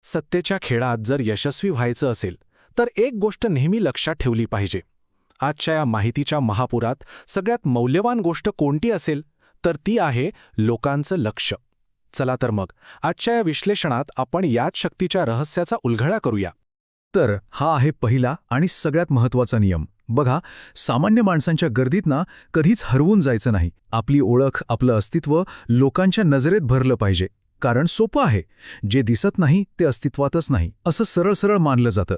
सत्तेच्या खेळात जर यशस्वी व्हायचं असेल तर एक गोष्ट नेहमी लक्षात ठेवली पाहिजे. आजच्या या माहितीच्या महापुरात सगळ्यात मौल्यवान गोष्ट कोणती असेल तर ती आहे लोकांचं लक्ष. चला तर मग आजच्या या विश्लेषणात आपण याच शक्तीच्या रहस्याचा उलगडा करूया. तर हा आहे पहिला आणि सगळ्यात महत्त्वाचा नियम. बघा, सामान्य माणसांच्या गर्दीत ना कधीच हरवून जायचं नाही. आपली ओळख, आपलं अस्तित्व लोकांच्या नजरेत भरलं पाहिजे. कारण सोपं आहे, जे दिसत नाही ते अस्तित्वातच नाही असं सरळ सरळ मानलं जातं.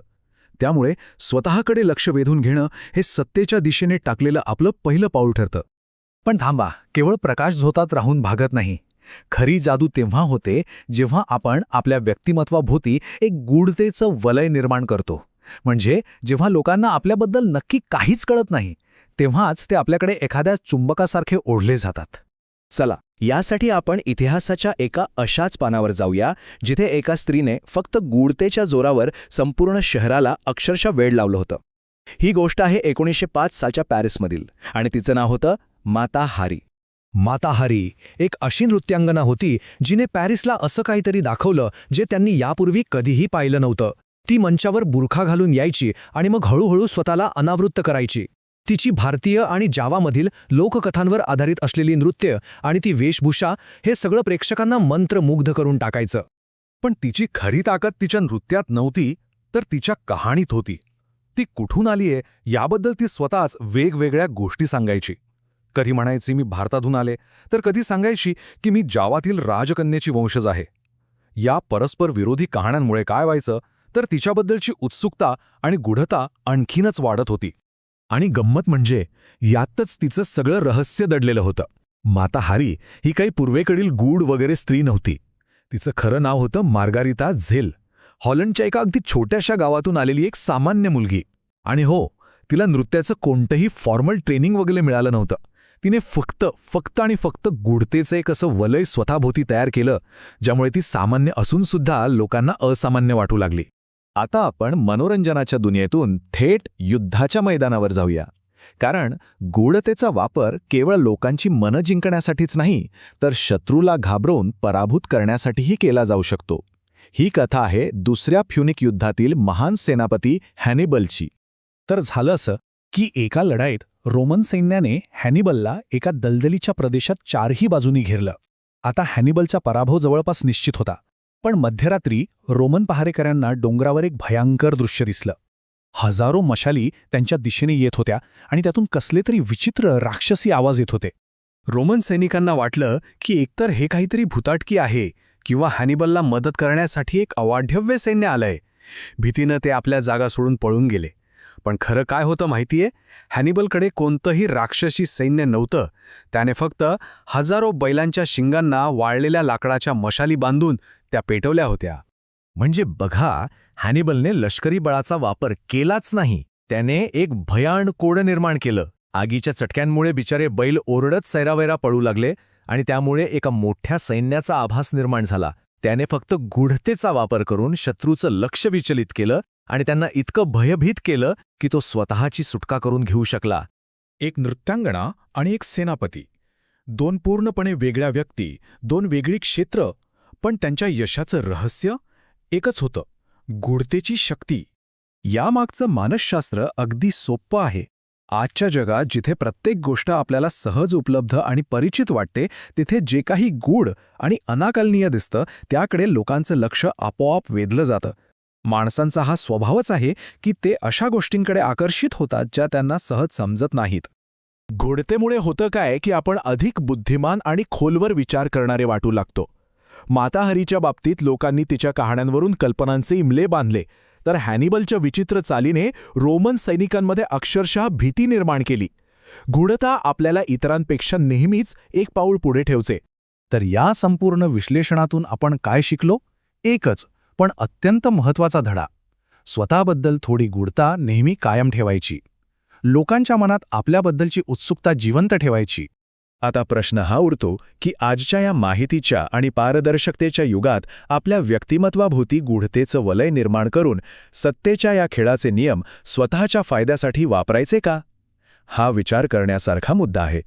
त्यामुळे स्वतःकडे लक्ष वेधून घेणं हे सत्तेच्या दिशेने टाकलेलं आपलं पहिलं पाऊल ठरतं. पण थांबा, केवळ प्रकाश झोतात राहून भागत नाही. खरी जादू तेव्हा होते जेव्हा आपण आपल्या व्यक्तिमत्वाभोवती एक गूढतेचं वलय निर्माण करतो. म्हणजे जेव्हा लोकांना आपल्याबद्दल नक्की काहीच कळत नाही, तेव्हाच ते आपल्याकडे एखाद्या चुंबकासारखे ओढले जातात. चला, यासाठी आपण इतिहासाच्या एका अशाच पानावर जाऊया जिथे एका स्त्रीने फक्त गूढतेच्या जोरावर संपूर्ण शहराला अक्षरशः वेड लावलं होतं. ही गोष्ट आहे 1905 सालच्या पॅरिसमधील आणि तिचं नाव होतं माता हारी. माता हारी एक अशी नृत्यांगना होती जिने पॅरिसला असं काहीतरी दाखवलं जे त्यांनी यापूर्वी कधीही पाहिलं नव्हतं. ती मंचावर बुरखा घालून यायची आणि मग हळूहळू स्वतःला अनावृत्त करायची. तिची भारतीय आणि जावामधील लोककथांवर आधारित असलेली नृत्य आणि ती वेशभूषा हे सगळं प्रेक्षकांना मंत्रमुग्ध करून टाकायचं. पण तिची खरी ताकद तिच्या नृत्यात नव्हती, तर तिच्या कहाणीत होती. ती कुठून आलीये याबद्दल ती स्वतःच वेगवेगळ्या गोष्टी सांगायची. कधी म्हणायची मी भारतातून आले, तर कधी सांगायची की मी जावातील राजकन्येची वंशज आहे. या परस्पर विरोधी कहाण्यांमुळे काय व्हायचं तर तिच्याबद्दलची उत्सुकता आणि गूढता आणखीनच वाढत होती. आणि गंमत म्हणजे यातच तिचं सगळं रहस्य दडलेलं होतं. माता हारी ही काही पूर्वेकडील गूढ वगैरे स्त्री नव्हती. तिचं खरं नाव होतं मार्गारिता झेल. हॉलंडच्या एका अगदी छोट्याशा गावातून आलेली एक सामान्य मुलगी. आणि हो, तिला नृत्याचं कोणतंही फॉर्मल ट्रेनिंग वगैरे मिळालं नव्हतं. तिने फक्त आणि फक्त गूढतेचं एक असं वलय स्वतःभोवती तयार केलं, ज्यामुळे ती सामान्य असूनसुद्धा लोकांना असामान्य वाटू लागली. आता आपण मनोरंजनाच्या दुनियेतून थेट युद्धाच्या मैदानावर जाऊया. कारण गूढतेचा वापर केवळ लोकांची मनं जिंकण्यासाठीच नाही, तर शत्रूला घाबरवून पराभूत करण्यासाठीही केला जाऊ शकतो. ही कथा आहे दुसऱ्या प्युनिक युद्धातील महान सेनापती हॅनिबलची. तर झालं असं की एका लढाईत रोमन सैन्याने हॅनिबलला एका दलदलीच्या प्रदेशात चारही बाजूनी घेरलं. आता हॅनिबलचा पराभव जवळपास निश्चित होता. पण मध्यरात्री रोमन पहारेकऱ्यांना डोंगरावर एक भयंकर दृश्य दिसलं. हजारो मशाली त्यांच्या दिशेने येत होत्या आणि त्यातून कसले तरी विचित्र राक्षसी आवाज येत होते. रोमन सैनिकांना वाटलं की एकतर हे काहीतरी भुताटकी आहे किंवा हॅनिबलला मदत करण्यासाठी एक अवाढव्य सैन्य आलंय. भीतीनं ते आपल्या जागा सोडून पळून गेले. पण खरं काय होतं माहितीये? हॅनिबलकडे कोणतंही राक्षसी सैन्य नव्हतं. त्याने फक्त हजारो बैलांच्या शिंगांना वाळलेल्या लाकडाच्या मशाली बांधून त्या पेटवल्या होत्या. म्हणजे बघा, हॅनिबलने लष्करी बळाचा वापर केलाच नाही, त्याने एक भयान कोड निर्माण केलं. आगीच्या चटक्यांमुळे बिचारे बैल ओरडत सैरावैरा पळू लागले आणि त्यामुळे एका मोठ्या सैन्याचा आभास निर्माण झाला. त्याने फक्त गूढतेचा वापर करून शत्रूचं लक्ष विचलित केलं आणि त्यांना इतकं भयभीत केलं की तो स्वतःची सुटका करून घेऊ शकला. एक नृत्यांगना आणि एक सेनापती, दोन पूर्णपणे वेगळ्या व्यक्ती, दोन वेगळी क्षेत्र, पण त्यांच्या यशाचं रहस्य एकच होतं, गूढतेची शक्ती. यामागचं मानसशास्त्र अगदी सोपं आहे. आजच्या जगात जिथे प्रत्येक गोष्ट आपल्याला सहज उपलब्ध आणि परिचित वाटते, तिथे जे काही गूढ आणि अनाकलनीय दिसतं त्याकडे लोकांचं लक्ष आपोआप वेधलं जातं. माणसांचा हा स्वभावच आहे की ते अशा गोष्टींकडे आकर्षित होतात ज्या त्यांना सहज समजत नाहीत. गूढतेमुळे होतं काय की आपण अधिक बुद्धिमान आणि खोलवर विचार करणारे वाटू लागतो. माता हरीच्या बाबतीत लोकांनी तिच्या कहाण्यांवरून कल्पनांचे इमले बांधले, तर हॅनिबलच्या विचित्र चालीने रोमन सैनिकांमध्ये अक्षरशः भीती निर्माण केली. गूढता आपल्याला इतरांपेक्षा नेहमीच एक पाऊल पुढे ठेवते. तर या संपूर्ण विश्लेषणातून आपण काय शिकलो? एकच पण अत्यंत महत्त्वाचा धडा. स्वतःबद्दल थोडी गूढता नेहमी कायम ठेवायची. लोकांच्या मनात आपल्याबद्दलची उत्सुकता जिवंत ठेवायची. आता प्रश्न हा उरतो की आजच्या या माहितीच्या आणि पारदर्शकतेच्या युगात आपल्या व्यक्तिमत्वाभोवती गूढतेचं वलय निर्माण करून सत्तेच्या या खेळाचे नियम स्वतःच्या फायद्यासाठी वापरायचे का? हा विचार करण्यासारखा मुद्दा आहे.